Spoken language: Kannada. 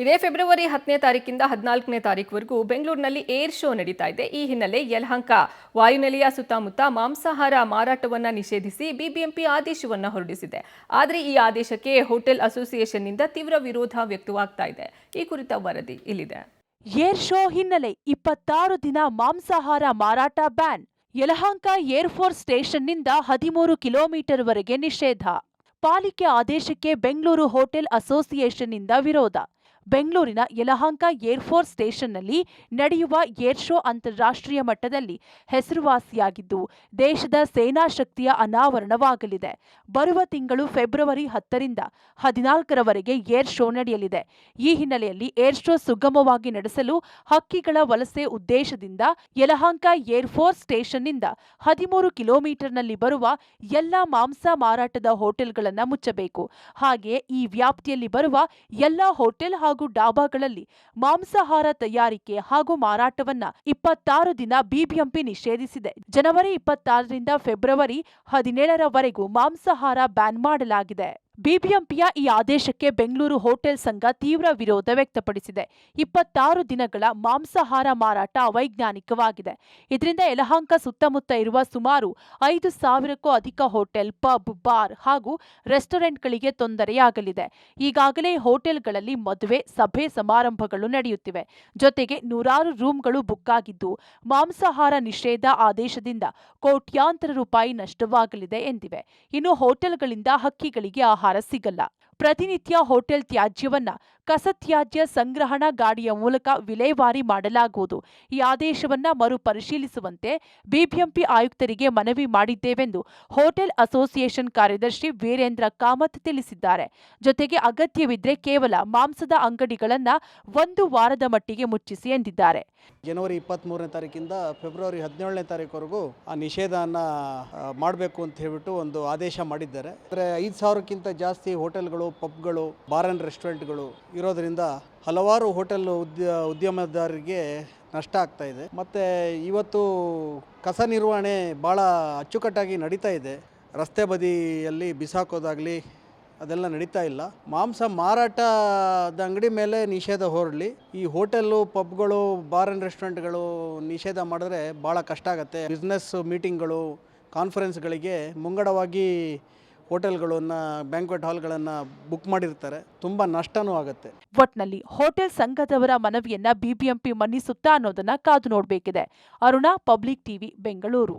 ಇದೇ ಫೆಬ್ರವರಿ 10ನೇ ತಾರೀಕಿಂದ 14ನೇ ತಾರೀಕುವರೆಗೂ ಬೆಂಗಳೂರಿನಲ್ಲಿ ಏರ್ ಶೋ ನಡೀತಾ ಇದೆ. ಈ ಹಿನ್ನೆಲೆ ಯಲಹಂಕ ವಾಯುನೆಲೆಯ ಸುತ್ತಮುತ್ತ ಮಾಂಸಾಹಾರ ಮಾರಾಟವನ್ನು ನಿಷೇಧಿಸಿ ಬಿಬಿಎಂಪಿ ಆದೇಶವನ್ನು ಹೊರಡಿಸಿದೆ. ಆದರೆ ಈ ಆದೇಶಕ್ಕೆ ಹೋಟೆಲ್ ಅಸೋಸಿಯೇಷನ್ನಿಂದ ತೀವ್ರ ವಿರೋಧ ವ್ಯಕ್ತವಾಗ್ತಾ ಇದೆ. ಈ ಕುರಿತ ವರದಿ ಇಲ್ಲಿದೆ. ಏರ್ ಶೋ ಹಿನ್ನೆಲೆ 26 ದಿನ ಮಾಂಸಾಹಾರ ಮಾರಾಟ ಬ್ಯಾನ್. ಯಲಹಂಕ ಏರ್ಫೋರ್ಸ್ ಸ್ಟೇಷನ್ನಿಂದ 13 ಕಿಲೋಮೀಟರ್ವರೆಗೆ ನಿಷೇಧ. ಪಾಲಿಕೆ ಆದೇಶಕ್ಕೆ ಬೆಂಗಳೂರು ಹೋಟೆಲ್ ಅಸೋಸಿಯೇಷನ್ನಿಂದ ವಿರೋಧ. ಬೆಂಗಳೂರಿನ ಯಲಹಂಕ ಏರ್ಫೋರ್ಸ್ ಸ್ಟೇಷನ್ನಲ್ಲಿ ನಡೆಯುವ ಏರ್ ಶೋ ಅಂತಾರಾಷ್ಟ್ರೀಯ ಮಟ್ಟದಲ್ಲಿ ಹೆಸರುವಾಸಿಯಾಗಿದ್ದು ದೇಶದ ಸೇನಾ ಶಕ್ತಿಯ ಅನಾವರಣವಾಗಲಿದೆ. ಬರುವ ತಿಂಗಳು ಫೆಬ್ರವರಿ 10ರಿಂದ 14ರವರೆಗೆ ಏರ್ ಶೋ ನಡೆಯಲಿದೆ. ಈ ಹಿನ್ನೆಲೆಯಲ್ಲಿ ಏರ್ ಶೋ ಸುಗಮವಾಗಿ ನಡೆಸಲು ಹಕ್ಕಿಗಳ ವಲಸೆ ಉದ್ದೇಶದಿಂದ ಯಲಹಂಕ ಏರ್ಫೋರ್ಸ್ ಸ್ಟೇಷನ್ನಿಂದ 13 ಕಿಲೋಮೀಟರ್ನಲ್ಲಿ ಬರುವ ಎಲ್ಲ ಮಾಂಸ ಮಾರಾಟದ ಹೋಟೆಲ್ಗಳನ್ನು ಮುಚ್ಚಬೇಕು. ಹಾಗೆಯೇ ಈ ವ್ಯಾಪ್ತಿಯಲ್ಲಿ ಬರುವ ಎಲ್ಲ ಹೋಟೆಲ್ ಹಾಗೂ ಡಾಬಾಗಳಲ್ಲಿ ಮಾಂಸಾಹಾರ ತಯಾರಿಕೆ ಹಾಗೂ ಮಾರಾಟವನ್ನ 26 ದಿನ ಬಿಬಿಎಂಪಿ ನಿಷೇಧಿಸಿದೆ. ಜನವರಿ 26ರಿಂದ ಫೆಬ್ರವರಿ 17ರವರೆಗೂ ಮಾಂಸಾಹಾರ ಬ್ಯಾನ್ ಮಾಡಲಾಗಿದೆ. ಬಿಬಿಎಂಪಿಯ ಈ ಆದೇಶಕ್ಕೆ ಬೆಂಗಳೂರು ಹೋಟೆಲ್ ಸಂಘ ತೀವ್ರ ವಿರೋಧ ವ್ಯಕ್ತಪಡಿಸಿದೆ. 26 ದಿನಗಳ ಮಾಂಸಾಹಾರ ಮಾರಾಟ ಅವೈಜ್ಞಾನಿಕವಾಗಿದೆ. ಇದರಿಂದ ಯಲಹಂಕ ಸುತ್ತಮುತ್ತ ಇರುವ ಸುಮಾರು 5,000ಕ್ಕೂ ಅಧಿಕ ಹೋಟೆಲ್, ಪಬ್, ಬಾರ್ ಹಾಗೂ ರೆಸ್ಟೋರೆಂಟ್ಗಳಿಗೆ ತೊಂದರೆಯಾಗಲಿದೆ. ಈಗಾಗಲೇ ಹೋಟೆಲ್ಗಳಲ್ಲಿ ಮದುವೆ, ಸಭೆ ಸಮಾರಂಭಗಳು ನಡೆಯುತ್ತಿವೆ. ಜೊತೆಗೆ ನೂರಾರು ರೂಂಗಳು ಬುಕ್ ಆಗಿದ್ದು ಮಾಂಸಾಹಾರ ನಿಷೇಧ ಆದೇಶದಿಂದ ಕೋಟ್ಯಾಂತರ ರೂಪಾಯಿ ನಷ್ಟವಾಗಲಿದೆ ಎಂದಿವೆ. ಇನ್ನು ಹೋಟೆಲ್ಗಳಿಂದ ಹಕ್ಕಿಗಳಿಗೆ ಆಹಾರ ಸಿಗಲ್ಲ. ಪ್ರತಿನಿತ್ಯ ಹೋಟೆಲ್ ತ್ಯಾಜ್ಯವನ್ನ ಕಸತ್ಯಾಜ್ಯ ಸಂಗ್ರಹಣಾ ಗಾಡಿಯ ಮೂಲಕ ವಿಲೇವಾರಿ ಮಾಡಲಾಗುವುದು. ಈ ಆದೇಶವನ್ನ ಮರುಪರಿಶೀಲಿಸುವಂತೆ ಬಿಬಿಎಂಪಿ ಆಯುಕ್ತರಿಗೆ ಮನವಿ ಮಾಡಿದ್ದೇವೆಂದು ಹೋಟೆಲ್ ಅಸೋಸಿಯೇಷನ್ ಕಾರ್ಯದರ್ಶಿ ವೀರೇಂದ್ರ ಕಾಮತ್ ತಿಳಿಸಿದ್ದಾರೆ. ಜೊತೆಗೆ ಅಗತ್ಯವಿದ್ರೆ ಕೇವಲ ಮಾಂಸದ ಅಂಗಡಿಗಳನ್ನ 1 ವಾರದ ಮಟ್ಟಿಗೆ ಮುಚ್ಚಿಸಿ ಎಂದಿದ್ದಾರೆ. ಜನವರಿ 23ನೇ ತಾರೀಕಿಂದ ಫೆಬ್ರವರಿ 17ನೇ ತಾರೀಕುವರೆಗೂ ಆ ನಿಷೇಧನ ಮಾಡಬೇಕು ಅಂತ ಹೇಳ್ಬಿಟ್ಟು ಒಂದು ಆದೇಶ ಮಾಡಿದ್ದಾರೆ. ಅಂದರೆ 5,000ಕ್ಕಿಂತ ಜಾಸ್ತಿ ಹೋಟೆಲ್ಗಳು, ಪಬ್ಗಳು, ಬಾರ್ ಆ್ಯಂಡ್ ರೆಸ್ಟೋರೆಂಟ್ಗಳು ಇರೋದರಿಂದ ಹಲವಾರು ಹೋಟೆಲ್ ಉದ್ಯಮದಾರರಿಗೆ ನಷ್ಟ ಆಗ್ತಾ ಇದೆ. ಮತ್ತು ಇವತ್ತು ಕಸ ನಿರ್ವಹಣೆ ಭಾಳ ಅಚ್ಚುಕಟ್ಟಾಗಿ ನಡೀತಾ ಇದೆ. ರಸ್ತೆ ಬದಿಯಲ್ಲಿ ಬಿಸಾಕೋದಾಗಲಿ ಅದೆಲ್ಲ ನಡೀತಾ ಇಲ್ಲ. ಮಾಂಸ ಮಾರಾಟದ ಅಂಗಡಿ ಮೇಲೆ ನಿಷೇಧ ಹೊರಡಲಿ. ಈ ಹೋಟೆಲ್ಲು, ಪಬ್ಗಳು, ಬಾರ್ ಆ್ಯಂಡ್ ರೆಸ್ಟೋರೆಂಟ್ಗಳು ನಿಷೇಧ ಮಾಡಿದ್ರೆ ಭಾಳ ಕಷ್ಟ ಆಗುತ್ತೆ. ಬಿಸ್ನೆಸ್ ಮೀಟಿಂಗ್ಗಳು, ಕಾನ್ಫರೆನ್ಸ್ಗಳಿಗೆ ಮುಂಗಡವಾಗಿ ಹೋಟೆಲ್ಗಳನ್ನು, ಬ್ಯಾಂಕ್ವೆಟ್ ಹಾಲ್ಗಳನ್ನು ಬುಕ್ ಮಾಡಿರ್ತಾರೆ. ತುಂಬ ನಷ್ಟನೂ ಆಗುತ್ತೆ. ಒಟ್ನಲ್ಲಿ ಹೋಟೆಲ್ ಸಂಘದವರ ಮನವಿಯನ್ನ ಬಿಬಿಎಂಪಿ ಮನ್ನಿಸುತ್ತಾ ಅನ್ನೋದನ್ನ ಕಾದು ನೋಡಬೇಕಿದೆ. Aruna, public TV, Bengaluru.